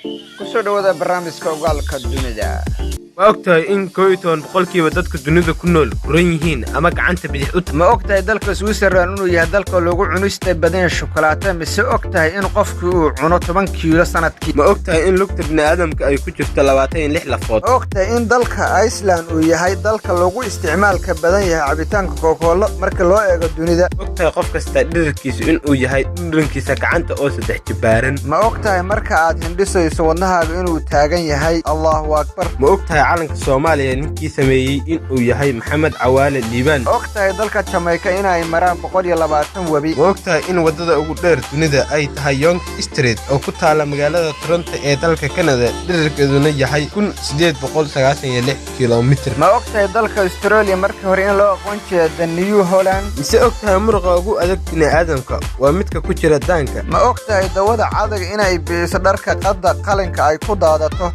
ku soo dhawaada barnaamijka ogaalka dunida. Ma ogtahay in 12% dadka dunida ku nool kuran yihiin ama gacanta bidix u Ma ogtahay dalka Switzerland inuu yahay dalka lagu cunista badan shukulaato mise ogtahay in qofku uu cuno 10 kiilo sanadkii? Ma ogtahay in lugta bini'aadamka ay ku jirto 26 lafood? Ma ogtahay in dalka Iceland uu yahay dalka lagu isticmaalka badan yahay cabitaanka Coca-Cola marka loo eego dunida? Ma ogtahay qof kasta dhirkiisu in uu yahay dhirkiisa gacanta oo 3 jibaaran? Ma ogtahay marka aad hindhisayso wadnahaaga inuu taagan yahay Allahu Akbar? Ma ogtahay calanka Soomaaliya ninkii sameeyay in uu yahay Maxamed Cawaale Liibaan? Ma ogtahay dalka Jamaica inay maraan 120 wabi? Ma ogtahay in wadada ugu dheer dunida ay tahay Yonge Street oo ku taala magaalada Toronto ee dalka Canada, dhererkeeduna yahay 1896 kiiloomitir? Ma ogtahay dalka Australia markii hore in loo aqoon jiray New Holland? Mise ogtahay muruqa ugu adag bini'aadamka waa midka ku jira daanka? Ma ogtahay dawada cadaga inay bixiso dharka qalinka ay ku daadato?